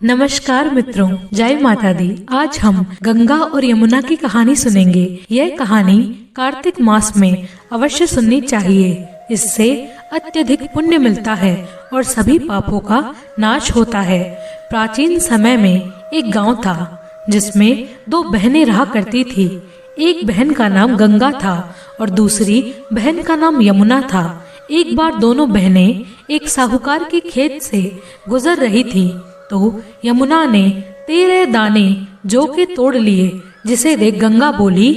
नमस्कार मित्रों, जय माता दी। आज हम गंगा और यमुना की कहानी सुनेंगे। यह कहानी कार्तिक मास में अवश्य सुननी चाहिए। इससे अत्यधिक पुण्य मिलता है और सभी पापों का नाश होता है। प्राचीन समय में एक गांव था जिसमें दो बहनें रहा करती थी। एक बहन का नाम गंगा था और दूसरी बहन का नाम यमुना था। एक बार दोनों बहनें एक साहूकार के खेत से गुजर रही थी तो यमुना ने 13 दाने जौ के तोड़ लिए, जिसे देख गंगा बोली,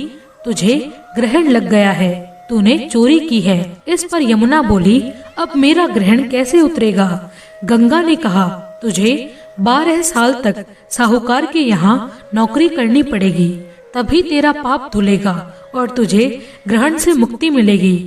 तुझे ग्रहण लग गया है, तूने चोरी की है। इस पर यमुना बोली, अब मेरा ग्रहण कैसे उतरेगा? गंगा ने कहा, तुझे 12 साल तक साहूकार के यहाँ नौकरी करनी पड़ेगी, तभी तेरा पाप धुलेगा और तुझे ग्रहण से मुक्ति मिलेगी।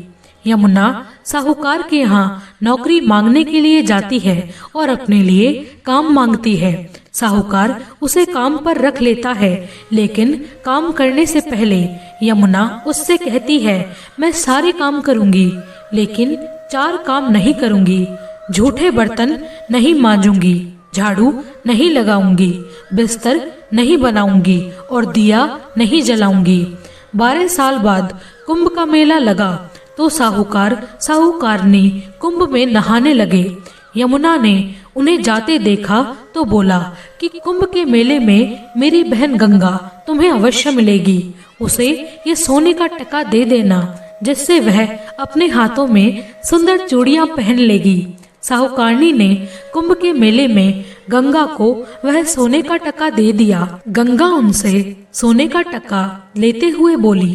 यमुना साहूकार के यहाँ नौकरी मांगने के लिए जाती है और अपने लिए काम मांगती है। साहूकार उसे काम पर रख लेता है, लेकिन काम करने से पहले यमुना उससे कहती है, मैं सारे काम करूंगी लेकिन 4 काम नहीं करूंगी। झूठे बर्तन नहीं मांजूंगी, झाड़ू नहीं लगाऊंगी, बिस्तर नहीं बनाऊंगी और दिया नहीं जलाऊंगी। 12 साल बाद कुंभ का मेला लगा तो साहूकारनी कुंभ में नहाने लगे। यमुना ने उन्हें जाते देखा तो बोला कि कुंभ के मेले में मेरी बहन गंगा तुम्हें अवश्य मिलेगी। उसे ये सोने का टका दे देना, जिससे वह अपने हाथों में सुंदर चूड़ियां पहन लेगी। साहूकारनी ने कुंभ के मेले में गंगा को वह सोने का टका दे दिया। गंगा उनसे सोने का टका लेते हुए बोली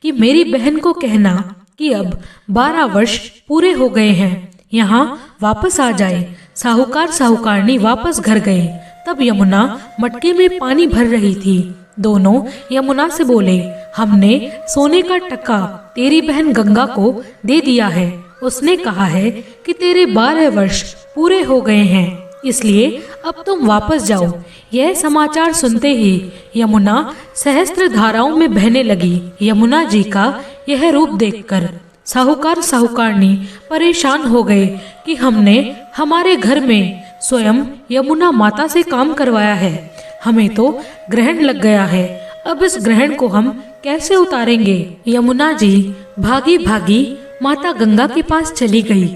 कि मेरी बहन को कहना कि अब 12 वर्ष पूरे हो गए हैं, यहाँ वापस आ जाए। साहूकारनी वापस घर गए। तब यमुना मटके में पानी भर रही थी। दोनों यमुना से बोले, हमने सोने का टका तेरी बहन गंगा को दे दिया है। उसने कहा है कि तेरे 12 वर्ष पूरे हो गए हैं, इसलिए अब तुम वापस जाओ। यह समाचार सुनते ही यमुना सहस्त्र धाराओं में बहने लगी। यमुना जी का यह रूप देखकर साहूकारनी परेशान हो गए कि हमने हमारे घर में स्वयं यमुना माता से काम करवाया है, हमें तो ग्रहण लग गया है, अब इस ग्रहण को हम कैसे उतारेंगे? यमुना जी भागी भागी माता गंगा के पास चली गई।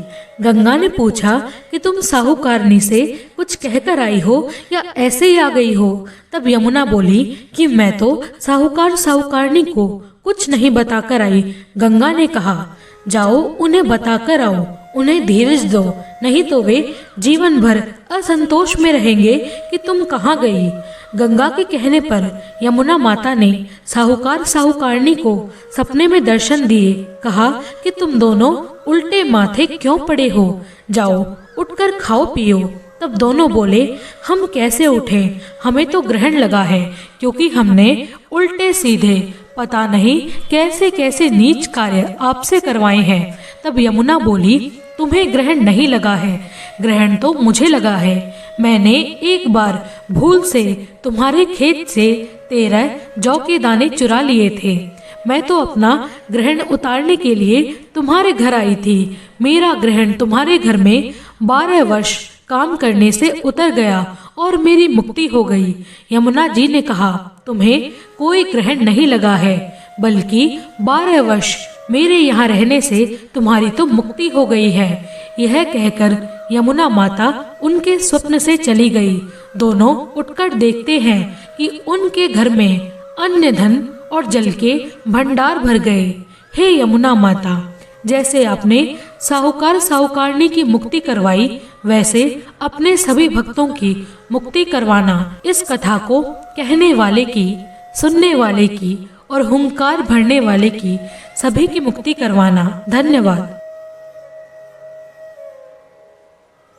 गंगा ने पूछा कि तुम साहूकारनी से कुछ कहकर आई हो या ऐसे ही आ गई हो? तब यमुना बोली कि मैं तो साहूकारनी को कुछ नहीं बताकर आई। गंगा ने कहा, जाओ उन्हें बताकर आओ, उन्हें धीरज दो, नहीं तो वे जीवन भर असंतोष में रहेंगे कि तुम कहाँ गई। गंगा के कहने पर यमुना माता ने साहूकारनी को सपने में दर्शन दिए। कहा कि तुम दोनों उल्टे माथे क्यों पड़े हो, जाओ उठकर खाओ पियो। तब दोनों बोले, हम कैसे उठें, हमें तो ग्रहण लगा है, क्योंकि हमने उल्टे सीधे पता नहीं कैसे कैसे नीच कार्य आपसे करवाए हैं। तब यमुना बोली, तुम्हें ग्रहण नहीं लगा है, ग्रहण तो मुझे लगा है। मैंने एक बार भूल से तुम्हारे खेत से 13 जौ के दाने चुरा लिए थे। मैं तो अपना ग्रहण उतारने के लिए तुम्हारे घर आई थी। मेरा ग्रहण तुम्हारे घर में 12 वर्ष काम करने से उतर गया और मेरी मुक्ति हो गई। यमुना जी ने कहा, तुम्हें कोई ग्रहण नहीं लगा है, बल्कि 12 वर्ष मेरे यहाँ रहने से तुम्हारी तो मुक्ति हो गई है। यह कहकर यमुना माता उनके स्वप्न से चली गई। दोनों उठकर देखते हैं कि उनके घर में अन्न धन और जल के भंडार भर गए। हे यमुना माता, जैसे आपने साहूकारनी की मुक्ति करवाई, वैसे अपने सभी भक्तों की मुक्ति करवाना। इस कथा को कहने वाले की, सुनने वाले की और हुंकार भरने वाले की, सभी की मुक्ति करवाना। धन्यवाद।